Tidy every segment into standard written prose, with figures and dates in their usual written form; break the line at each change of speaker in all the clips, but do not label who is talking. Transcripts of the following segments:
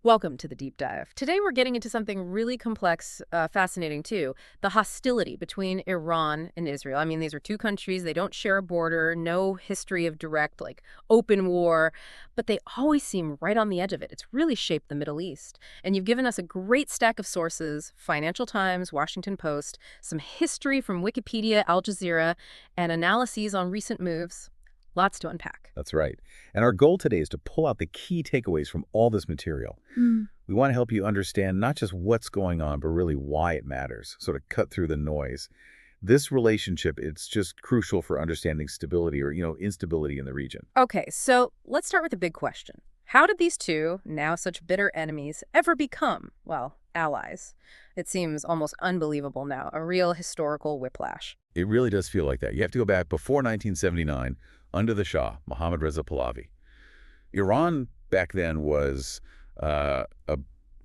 Welcome to the deep dive. Today we're getting into something really complex, fascinating too, the hostility between Iran and Israel. I mean, these are two countries, they don't share a border, no history of direct, open war, but they always seem right on the edge of it. It's really shaped the Middle East. And you've given us a great stack of sources, Financial Times, Washington Post, some history from Wikipedia, Al Jazeera, and analyses on recent moves. Lots to unpack.
That's right. And our goal today is to pull out the key takeaways from all this material. We want to help you understand not just what's going on, but really why it matters, sort of cut through the noise. This relationship, it's just crucial for understanding stability or, instability in the region.
Okay, so let's start with the big question. How did these two, now such bitter enemies, ever become, well, allies? It seems almost unbelievable now, a real historical whiplash.
It really does feel like that. You have to go back before 1979, under the Shah, Mohammad Reza Pahlavi. Iran back then was a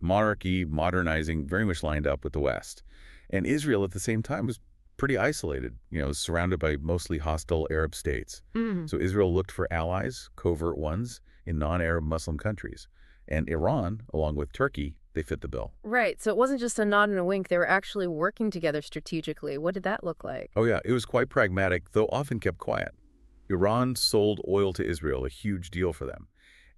monarchy, modernizing, very much lined up with the West. And Israel at the same time was pretty isolated, surrounded by mostly hostile Arab states. So Israel looked for allies, covert ones, in non-Arab Muslim countries. And Iran, along with Turkey, they fit the bill.
Right, so it wasn't just a nod and a wink. They were actually working together strategically. What did that look like?
Oh yeah, it was quite pragmatic, though often kept quiet. Iran sold oil to Israel, a huge deal for them.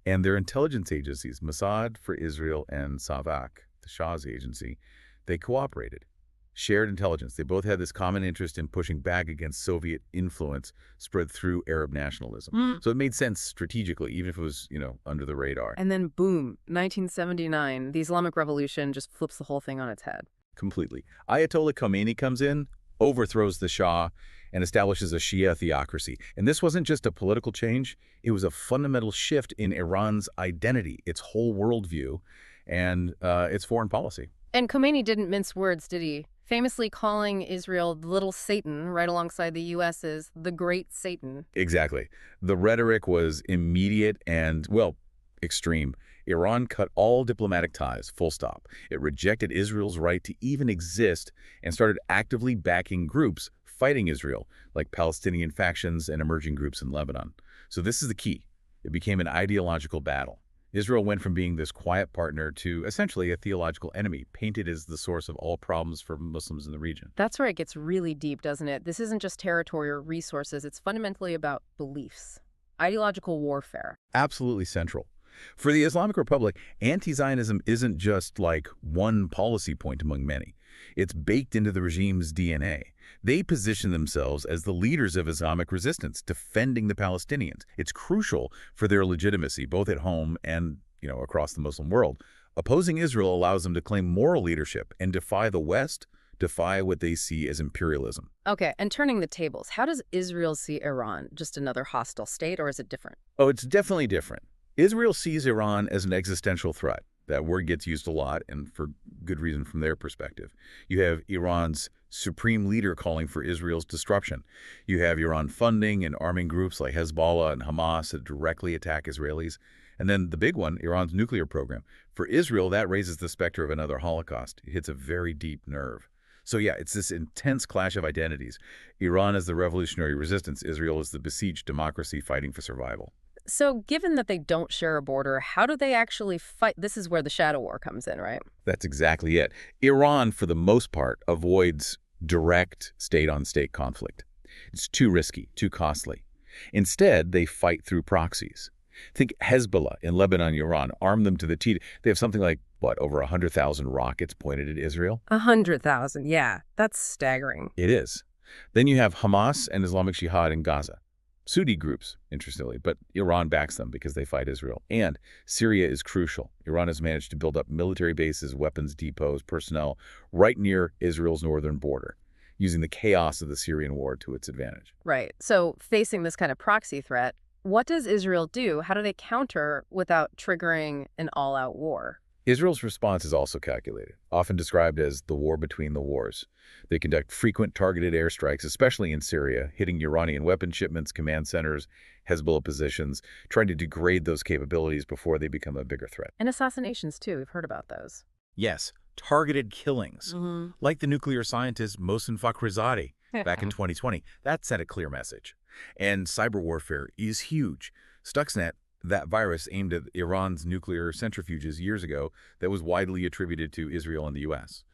And their intelligence agencies, Mossad for Israel and Savak, the Shah's agency, they cooperated, shared intelligence. They both had this common interest in pushing back against Soviet influence spread through Arab nationalism. So it made sense strategically, even if it was, under the radar.
And then boom, 1979, the Islamic Revolution just flips the whole thing on its head.
Completely. Ayatollah Khomeini comes in, overthrows the Shah, and establishes a Shia theocracy. And this wasn't just a political change, it was a fundamental shift in Iran's identity, its whole worldview, and its foreign policy.
And Khomeini didn't mince words, did he? Famously calling Israel the little Satan, right alongside the U.S. as the great Satan.
Exactly. The rhetoric was immediate and, well, extreme. Iran cut all diplomatic ties, full stop. It rejected Israel's right to even exist and started actively backing groups fighting Israel, like Palestinian factions and emerging groups in Lebanon. So this is the key. It became an ideological battle. Israel went from being this quiet partner to essentially a theological enemy, painted as the source of all problems for Muslims in the region.
That's where it gets really deep, doesn't it? This isn't just territory or resources. It's fundamentally about beliefs, ideological warfare.
Absolutely central. For the Islamic Republic, anti-Zionism isn't just like one policy point among many. It's baked into the regime's DNA. They position themselves as the leaders of Islamic resistance, defending the Palestinians. It's crucial for their legitimacy, both at home and, across the Muslim world. Opposing Israel allows them to claim moral leadership and defy the West, defy what they see as imperialism.
Okay, and turning the tables, how does Israel see Iran? Just another hostile state, or is it different?
Oh, it's definitely different. Israel sees Iran as an existential threat. That word gets used a lot, and for good reason from their perspective. You have Iran's supreme leader calling for Israel's disruption. You have Iran funding and arming groups like Hezbollah and Hamas that directly attack Israelis. And then the big one, Iran's nuclear program. For Israel, that raises the specter of another Holocaust. It hits a very deep nerve. So yeah, it's this intense clash of identities. Iran is the revolutionary resistance. Israel is the besieged democracy fighting for survival.
So given that they don't share a border, how do they actually fight? This is where the shadow war comes in, right?
That's exactly it. Iran, for the most part, avoids direct state-on-state conflict. It's too risky, too costly. Instead, they fight through proxies. Think Hezbollah in Lebanon, Iran, arm them to the teeth. They have something like, over 100,000 rockets pointed at Israel?
100,000, yeah. That's staggering.
It is. Then you have Hamas and Islamic Jihad in Gaza. Sunni groups, interestingly, but Iran backs them because they fight Israel. And Syria is crucial. Iran has managed to build up military bases, weapons depots, personnel right near Israel's northern border, using the chaos of the Syrian war to its advantage.
Right. So facing this kind of proxy threat, what does Israel do? How do they counter without triggering an all-out war?
Israel's response is also calculated, often described as the war between the wars. They conduct frequent targeted airstrikes, especially in Syria, hitting Iranian weapon shipments, command centers, Hezbollah positions, trying to degrade those capabilities before they become a bigger threat.
And assassinations, too. We've heard about those.
Yes, targeted killings, like the nuclear scientist Mohsen Fakhrizadeh back in 2020. That sent a clear message. And cyber warfare is huge. Stuxnet, that virus aimed at Iran's nuclear centrifuges years ago that was widely attributed to Israel and the U.S.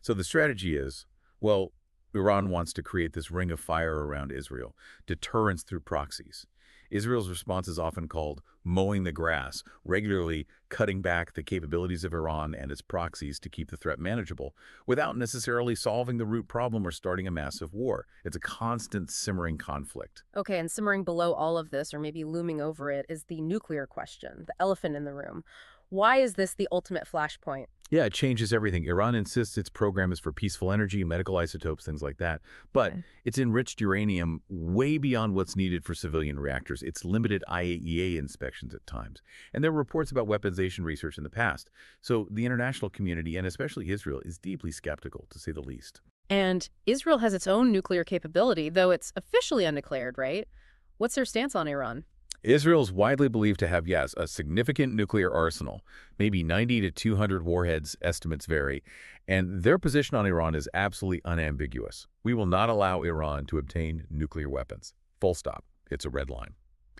So the strategy is, well, Iran wants to create this ring of fire around Israel, deterrence through proxies. Israel's response is often called mowing the grass, regularly cutting back the capabilities of Iran and its proxies to keep the threat manageable, without necessarily solving the root problem or starting a massive war. It's a constant simmering conflict.
Okay, and simmering below all of this, or maybe looming over it, is the nuclear question, the elephant in the room. Why is this the ultimate flashpoint?
Yeah, it changes everything. Iran insists its program is for peaceful energy, medical isotopes, things like that. But
Okay.
it's enriched uranium way beyond what's needed for civilian reactors. It's limited IAEA inspections at times. And there are reports about weaponization research in the past. So the international community, and especially Israel, is deeply skeptical, to say the least.
And Israel has its own nuclear capability, though it's officially undeclared, right? What's their stance on Iran?
Israel is widely believed to have, yes, a significant nuclear arsenal, maybe 90 to 200 warheads, estimates vary, and their position on Iran is absolutely unambiguous. We will not allow Iran to obtain nuclear weapons. Full stop. It's a red line.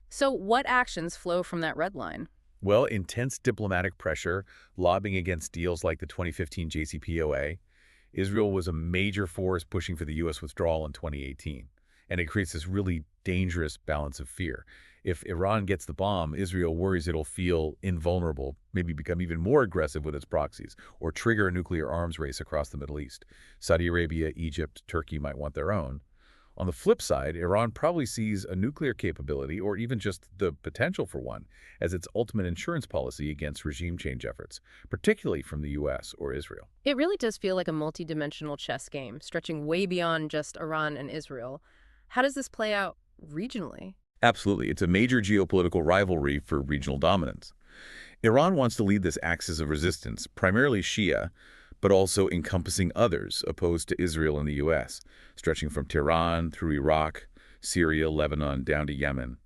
So what actions flow from that red line?
Well, intense diplomatic pressure, lobbying against deals like the 2015 JCPOA. Israel was a major force pushing for the U.S. withdrawal in 2018, and it creates this really dangerous balance of fear. If Iran gets the bomb, Israel worries it'll feel invulnerable, maybe become even more aggressive with its proxies, or trigger a nuclear arms race across the Middle East. Saudi Arabia, Egypt, Turkey might want their own. On the flip side, Iran probably sees a nuclear capability, or even just the potential for one, as its ultimate insurance policy against regime change efforts, particularly from the U.S. or Israel.
It really does feel like a multi-dimensional chess game, stretching way beyond just Iran and Israel. How does this play out regionally?
Absolutely. It's a major geopolitical rivalry for regional dominance. Iran wants to lead this axis of resistance, primarily Shia, but also encompassing others opposed to Israel and the U.S., stretching from Tehran through Iraq, Syria, Lebanon, down to Yemen.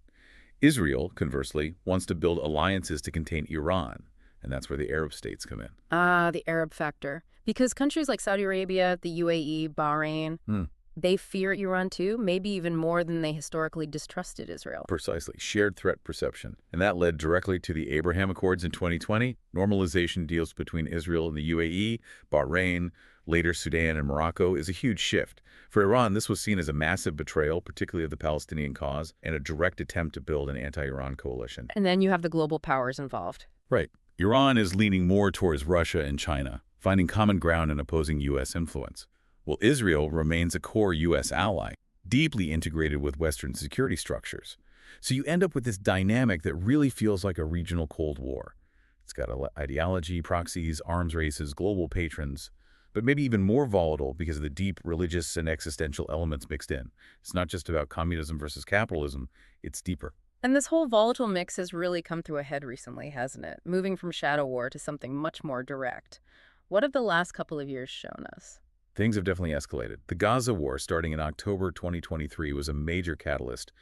Israel, conversely, wants to build alliances to contain Iran, and that's where the Arab states come in.
Ah, the Arab factor. Because countries like Saudi Arabia, the UAE, Bahrain, they fear Iran too, maybe even more than they historically distrusted Israel.
Precisely. Shared threat perception. And that led directly to the Abraham Accords in 2020, normalization deals between Israel and the UAE, Bahrain, later Sudan and Morocco is a huge shift. For Iran, this was seen as a massive betrayal, particularly of the Palestinian cause, and a direct attempt to build an anti-Iran coalition.
And then you have the global powers involved.
Right. Iran is leaning more towards Russia and China, finding common ground in opposing U.S. influence. Well, Israel remains a core U.S. ally, deeply integrated with Western security structures. So you end up with this dynamic that really feels like a regional Cold War. It's got ideology, proxies, arms races, global patrons, but maybe even more volatile because of the deep religious and existential elements mixed in. It's not just about communism versus capitalism, it's deeper.
And this whole volatile mix has really come to a head recently, hasn't it? Moving from shadow war to something much more direct. What have the last couple of years shown us?
Things have definitely escalated. The Gaza war, starting in October 2023, was a major catalyst.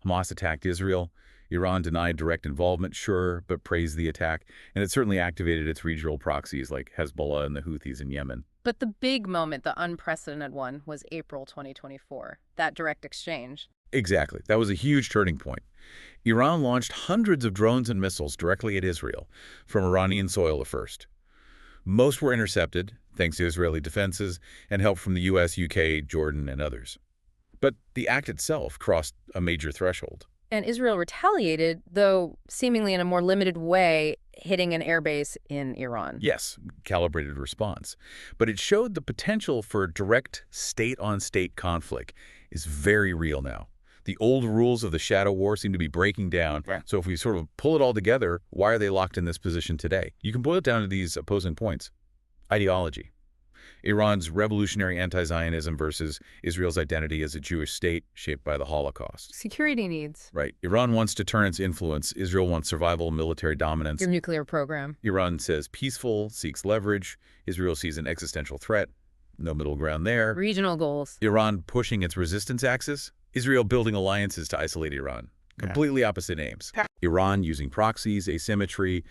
Hamas attacked Israel. Iran denied direct involvement, sure, but praised the attack. And it certainly activated its regional proxies like Hezbollah and the Houthis in Yemen.
But the big moment, the unprecedented one, was April 2024, that direct exchange.
Exactly. That was a huge turning point. Iran launched hundreds of drones and missiles directly at Israel, from Iranian soil at first. Most were intercepted, thanks to Israeli defenses and help from the U.S., UK, Jordan, and others. But the act itself crossed a major threshold.
And Israel retaliated, though seemingly in a more limited way, hitting an airbase in Iran.
Yes, calibrated response. But it showed the potential for direct state-on-state conflict is very real now. The old rules of the shadow war seem to be breaking down.
Right.
So if we sort of pull it all together, why are they locked in this position today? You can boil it down to these opposing points. Ideology. Iran's revolutionary anti-Zionism versus Israel's identity as a Jewish state shaped by the Holocaust.
Security needs.
Right. Iran wants deterrence influence. Israel wants survival, military dominance.
Your nuclear program.
Iran says peaceful, seeks leverage. Israel sees an existential threat. No middle ground there.
Regional goals.
Iran pushing its resistance axis. Israel building alliances to isolate Iran. Completely opposite aims. Iran using proxies, asymmetry.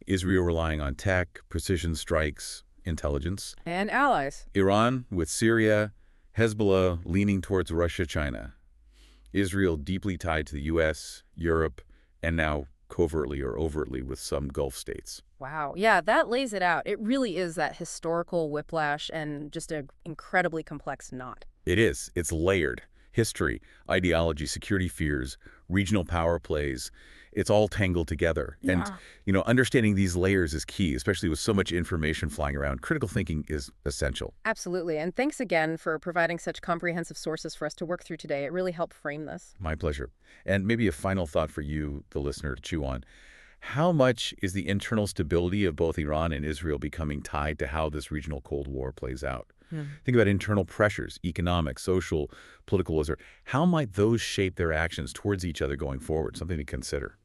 Israel relying on tech, precision strikes, intelligence.
And allies.
Iran with Syria, Hezbollah leaning towards Russia, China. Israel deeply tied to the U.S., Europe, and now covertly or overtly with some Gulf states.
Wow. Yeah, that lays it out. It really is that historical whiplash and just an incredibly complex knot.
It is. It's layered. History, ideology, security fears, regional power plays. It's all tangled together. And,
Yeah.
understanding these layers is key, especially with so much information flying around. Critical thinking is essential.
Absolutely. And thanks again for providing such comprehensive sources for us to work through today. It really helped frame this.
My pleasure. And maybe a final thought for you, the listener, to chew on. How much is the internal stability of both Iran and Israel becoming tied to how this regional Cold War plays out?
Hmm.
Think about internal pressures, economic, social, political. How might those shape their actions towards each other going forward? Something to consider.